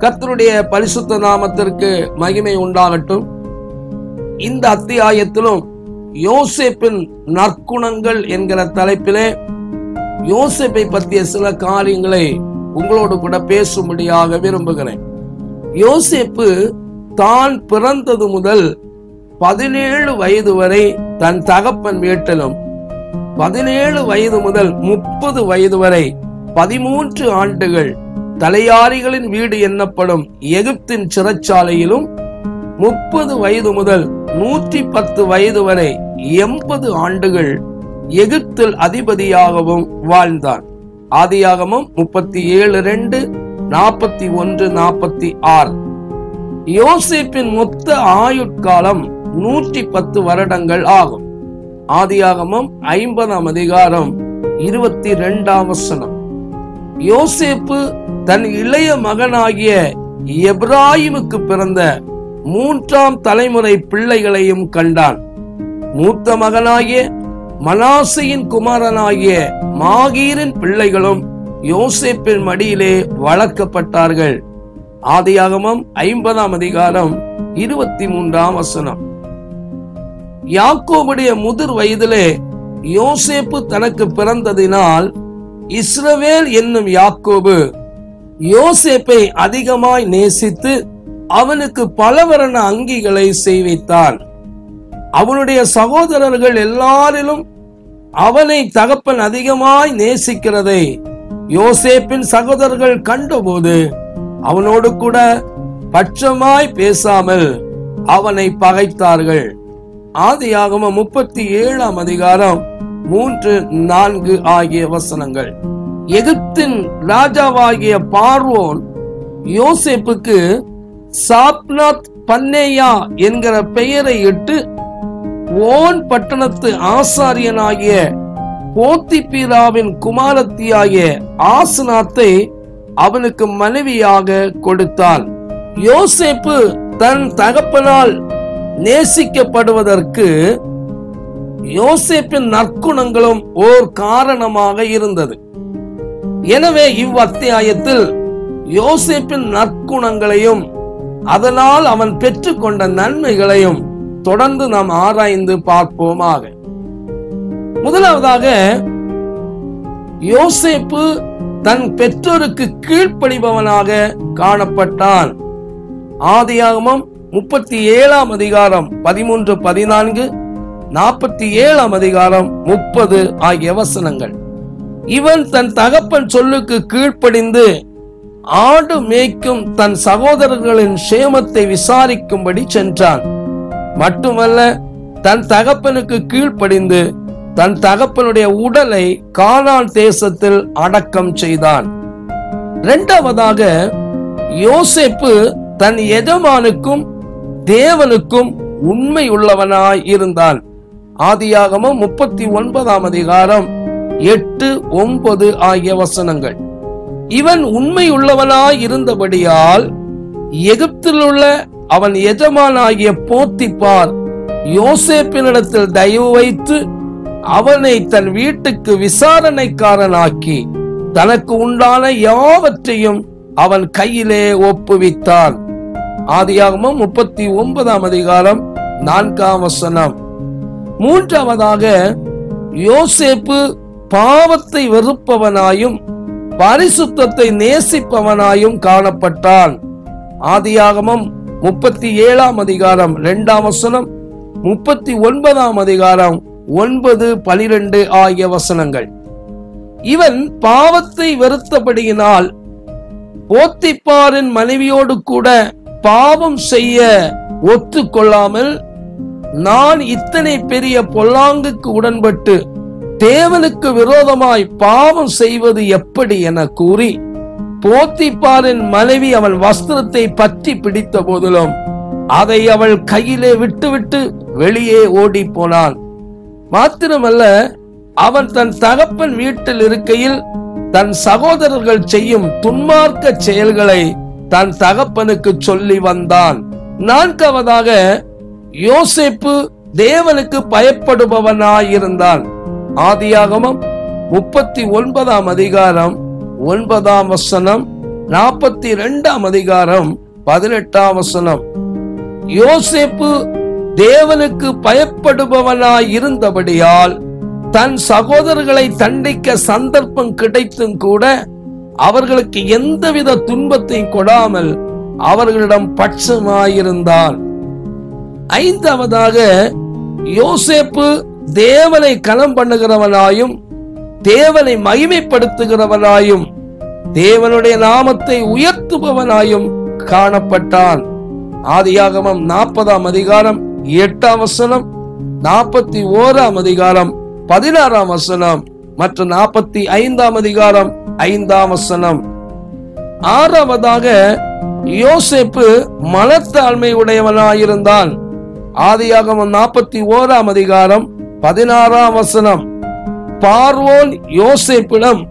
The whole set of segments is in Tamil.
கர்த்தருடைய பரிசுத்த நாமத்திற்கு மகிமை உண்டாகட்டும். இந்த அத்தியாயத்திலும் யோசேப்பின் நற்குணங்கள் என்கிற தலைப்பிலே யோசேப்பை பற்றிய சில காரியங்களை உங்களோடு கூட பேசும்படியாக விரும்புகிறேன். யோசேப்பு தான் பிறந்தது முதல் 17 வயது வரை தன் தகப்பன் வீட்டிலும், 17 வயது முதல் 30 வயது வரை 13 ஆண்டுகள் தலையாரிகளின் வீடு என்னப்படும் எகிப்தின் சிறைச்சாலையிலும், 30 வயது முதல் 110 வயது வரை 80 ஆண்டுகள் எகிப்தில் அதிபதியாகவும் வாழ்ந்தான். ஆதியாகமம் 37:2, 41, 46. யோசேப்பின் மொத்த ஆயுட்காலம் 110 வருடங்கள் ஆகும். ஆதியாகமம் 50ஆம் அதிகாரம் 22ஆம் வசனம். யோசேப்பு தன் இளைய மகனாகிய எப்ராயிமுக்கு பிறந்த 3ஆம் தலைமுறை பிள்ளைகளையும் கண்டான். மூத்த மகனாகிய மனாசையின் குமாரனாகிய மாகீரின் பிள்ளைகளும் யோசேப்பின் மடியிலே வளர்க்கப்பட்டார்கள். ஆதியாகமம் 50ஆம் அதிகாரம் 23ஆம் வசனம். யாக்கோபுடைய முதிர் வயதிலே யோசேப்பு தனக்கு பிறந்ததினால் இஸ்ரவேல் என்னும் யாக்கோபு யோசேப்பை அதிகமாய் நேசித்து அவனுக்கு பலவர்ண அங்கிகளை செய்வித்தான். அவனுடைய சகோதரர்கள் எல்லாரிலும் அவனை தகப்பன் அதிகமாய் நேசிக்கிறதை யோசேப்பின் சகோதரர்கள் கண்டபோது அவனோடு கூட பட்சமாய் பேசாமல் அவனை பகைத்தார்கள். ஆதியாகமம் 37ஆம் அதிகாரம் 3, 4 ஆகிய வசனங்கள். எகிப்தின் ராஜாவாகிய பார்வோன் யோசேப்புக்கு சாப்நாத் பன்னேயா என்கிற பெயரை இட்டு ஓன் பட்டணத்து ஆசாரியனாகிய போத்திபீராவின் குமாரத்தியாகிய ஆசனாத்தை அவனுக்கு மனைவியாக கொடுத்தான். யோசேப்பு தன் தகப்பனால் நேசிக்கப்படுவதற்கு யோசேப்பின் நற்குணங்களும் ஓர் காரணமாக இருந்தது. எனவே இவ்வத்தியாயத்தில் யோசேப்பின் நற்குணங்களையும் அதனால் அவன் பெற்றுக்கொண்ட நன்மைகளையும் தொடர்ந்து நாம் ஆராய்ந்து பார்ப்போமாக. முதலாவதாக, யோசேப்பு தன் பெற்றோருக்கு கீழ்ப்படிபவனாக காணப்பட்டான். ஆதியாகமம் 37ஆம் அதிகாரம் 13, 14, 47ஆம் அதிகாரம் 30 ஆகிய வசனங்கள். இவன் தன் தகப்பன் சொல்லுக்கு கீழ்ப்படிந்து ஆடு மேய்க்கும் தன் சகோதரர்களின் சேமத்தை விசாரிக்கும்படி சென்றான். மட்டுமல்ல, தன் தகப்பனுக்கு கீழ்ப்படிந்து தன் தகப்பனுடைய உடலை கானான் தேசத்தில் அடக்கம் செய்தான். இரண்டாவதாக, யோசேப்பு தன் எஜமானுக்கும் தேவனுக்கும் உண்மை உள்ளவனாய் இருந்தான். ஆதியாகமம் 39ஆம் அதிகாரம் 8, 9 ஆகிய வசனங்கள். இவன் உண்மை உள்ளவனாய் இருந்தபடியால் எகிப்தில் உள்ள அவன் எஜமானாகிய போத்திபார் யோசேப்பினிடத்தில் தயவு வைத்து அவனை தன் வீட்டுக்கு விசாரணைக்காரனாக்கி தனக்கு உண்டான யாவற்றையும் அவன் கையிலே ஒப்புவித்தான். ஆதியாகமம் 39ஆம் அதிகாரம் 4ஆம் வசனம். மூன்றாவதாக, யோசேப்பு பாவத்தை வெறுப்பவனாயும் பரிசுத்தத்தை நேசிப்பவனாயும் காணப்பட்டான். ஆதியாகமம் 37ஆம் அதிகாரம் 2ஆம் வசனம், 39ஆம் அதிகாரம் 9, 12 ஆகிய வசனங்கள். இவன் பாவத்தை வெறுத்தபடியினால் போத்திபாரின் மனைவியோடு கூட பாவம் செய்ய ஒத்துக்கொள்ளாமல், நான் இத்தனை பெரிய பொல்லாங்குக்கு உடன்பட்டு தேவனுக்கு விரோதமாய் பாவம் செய்வது எப்படி என கூறி போத்திபாரின் மனைவி அவன் வஸ்திரத்தை பற்றி பிடித்த போதிலும் அதை அவள் கையிலே விட்டுவிட்டு வெளியே ஓடி போனான். மாத்திரமல்ல, அவன் தன் தகப்பன் வீட்டில் இருக்கையில் தன் சகோதரர்கள் செய்யும் துன்மார்க்க செயல்களை தன் தகப்பனுக்கு சொல்லி வந்தான். நான்காவதாக, யோசேப்பு தேவனுக்கு பயப்படுபவனாயிருந்தான். ஆதியாகமம் 39ஆம் அதிகாரம் 9ஆம் வசனம், 42ஆம் அதிகாரம் 18ஆம் வசனம். யோசேப்பு தேவனுக்கு பயப்படுபவனாய் இருந்தபடியால் தன் சகோதரர்களை தண்டிக்க சந்தர்ப்பம் கிடைத்தும் கூட அவர்களுக்கு எந்தவித துன்பத்தையும் கொடாமல் அவர்களிடம் பட்சமாயிருந்தான். 5ஆவதாக, யோசேப்பு தேவனை கனம் பண்ணுகிறவனாயும் தேவனை மகிமைப்படுத்துகிறவனாயும் தேவனுடைய நாமத்தை உயர்த்துபவனாயும் காணப்பட்டான். ஆதியாகமம் 40ஆம் அதிகாரம் 8ஆம் வசனம், 41ஆம் அதிகாரம் 16ஆம் வசனம் மற்றும் 45ஆம் அதிகாரம் 5ஆம் வசனம். 6ஆவதாக, யோசேப்பு மனத்தாழ்மை உடையவனாயிருந்தான். ஆதியாகமம் 41ஆம் அதிகாரம் 16ஆம் வசனம். பார்வோன் யோசேப்பிடம்,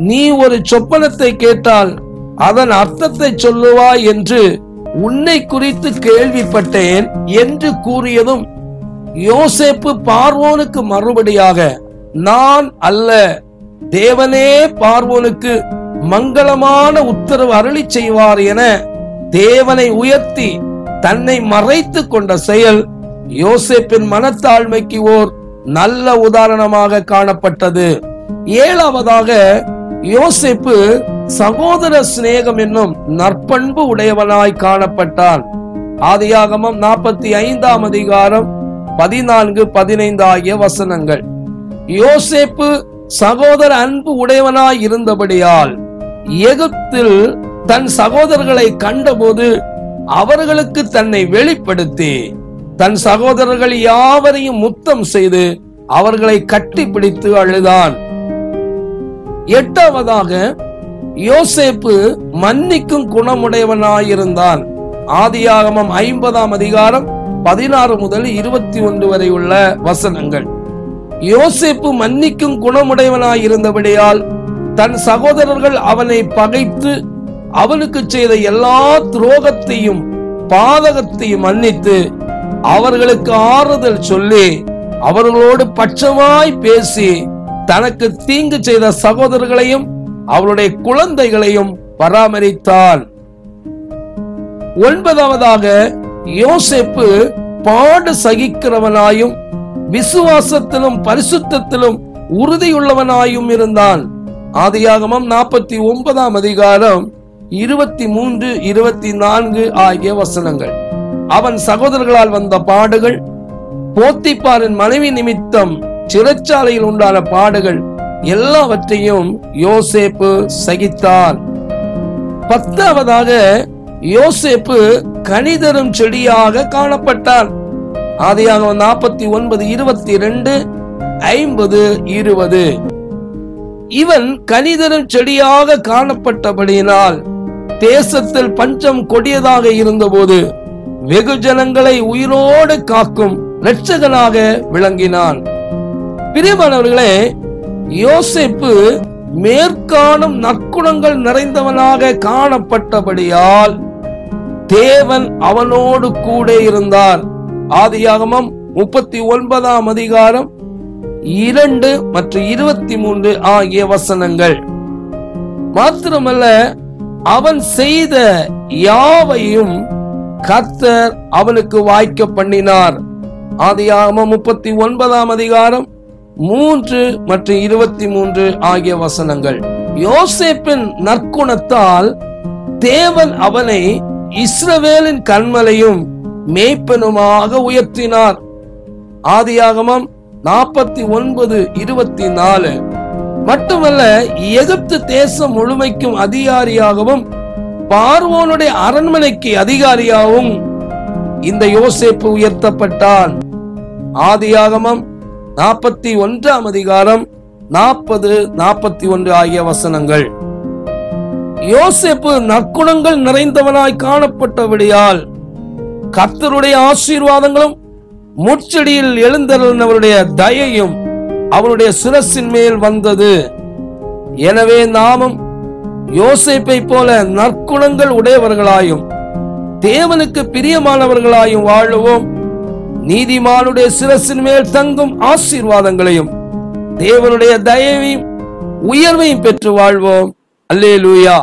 நீ ஒரு சொப்பனத்தை கேட்டால் அதன் அர்த்தத்தை சொல்லுவாய் என்று உன்னை குறித்து கேள்விப்பட்டேன் என்று கூறியதும், யோசேப்பு பார்வோனுக்கு மறுபடியாக, நான் அல்ல, தேவனே பார்வோனுக்கு மங்களமான உத்தரவு அருளி செய்வார் என தேவனை உயர்த்தி தன்னை மறைத்து கொண்ட செயல் யோசேப்பின் மனத்தாழ்மைக்கு ஓர் நல்ல உதாரணமாக காணப்பட்டது. 7ஆவதாக, யோசேப்பு சகோதர சிநேகம் என்னும் நற்பண்பு உடையவனாய் காணப்பட்டான். ஆதியாகமம் 45ஆம் அதிகாரம் 14, 15 ஆகிய வசனங்கள். யோசேப்பு சகோதர அன்பு உடையவனாய் இருந்தபடியால் எகிப்தில் தன் சகோதரர்களை கண்டபோது அவர்களுக்கு தன்னை வெளிப்படுத்தி தன் சகோதரர்கள் யாவரையும் முத்தம் செய்து அவர்களை கட்டிப்பிடித்து அழுதான். 8ஆவதாக, யோசேப்பு மன்னிக்கும் குணமுடையவனாயிருந்தான். ஆதியாகமம் 50ஆம் அதிகாரம் 16 முதல் 21 வரை உள்ள வசனங்கள். யோசேப்பு மன்னிக்கும் குணமுடையவனாயிருந்தபடியால் தன் சகோதரர்கள் அவனை பகைத்து அவனுக்கு செய்த எல்லா துரோகத்தையும் பாதகத்தையும் மன்னித்து அவர்களுக்கு ஆறுதல் சொல்லி அவர்களோடு பட்சமாய் பேசி தனக்கு தீங்கு செய்த சகோதரர்களையும் அவருடைய குழந்தைகளையும் பராமரித்தான். 9ஆவதாக, யோசேப்பு பாடு சகிக்கிறவனாயும் விசுவாசத்திலும் பரிசுத்தத்திலும் உறுதியுள்ளவனாயும் இருந்தான். ஆதியாகமம் 49ஆம் அதிகாரம் 23, 24 ஆகிய வசனங்கள். அவன் சகோதரர்களால் வந்த பாடுகள், போத்திபாரின் மனைவி நிமித்தம் சிறைச்சாலையில் உண்டான பாடுகள் எல்லாவற்றையும் யோசேப்பு சகித்தான். 10ஆவதாக, யோசேப்பு கனிதரும் செடியாக காணப்பட்டான். ஆதியாகமம் 49, 22, 50, 20. இவன் கனிதரும் செடியாக காணப்பட்டபடியினால் தேசத்தில் பஞ்சம் கொடியதாக இருந்தபோது வெகு ஜனங்களை உயிரோடு காக்கும் இரட்சகனாக விளங்கினான். பிரியமானவர்களே, யோசேப்பு மேற்காணும் நற்குணங்கள் நிறைந்தவனாக காணப்பட்டபடியால் தேவன் அவனோடு கூட இருந்தார். ஆதியாகமம் 39ஆம் அதிகாரம் 2 மற்றும் 23 ஆகிய வசனங்கள். மாத்திரமல்ல, அவன் செய்த யாவையும் கர்த்தர் அவனுக்கு வாய்க்க பண்ணினார். ஆதியாகமம் 39ஆம் அதிகாரம் 3 மற்றும் 23 ஆகிய வசனங்கள். யோசேப்பின் நற்குணத்தால் தேவன் அவனை இஸ்ரவேலின் கன்மலையும் மேய்ப்பனுமாக உயர்த்தினார். ஆதியாகமம் 49, 24. மட்டுமல்ல, எகிப்து தேசம் முழுமைக்கும் அதிகாரியாகவும் பார்வோனுடைய அரண்மனைக்கு அதிகாரியாகவும் இந்த யோசேப்பு உயர்த்தப்பட்டான். ஆதியாகமம் 41ஆம் அதிகாரம் 40, 41 ஆகிய வசனங்கள். யோசேப்பு நற்குணங்கள் நிறைந்தவனாய் காணப்பட்டபடியால் கர்த்தருடைய ஆசீர்வாதங்களும் முட்செடியில் எழுந்தருளினவருடைய தயையும் அவருடைய சிரசின் மேல் வந்தது. எனவே நாமும் யோசேப்பை போல நற்குணங்கள் உடையவர்களாயும் தேவனுக்கு பிரியமானவர்களாயும் வாழுவோம். நீதிமானுடைய சிரசின் மேல் தங்கும் ஆசீர்வாதங்களையும் தேவனுடைய தயவையும் உயர்வையும் பெற்று வாழ்வோம். அல்லேலூயா.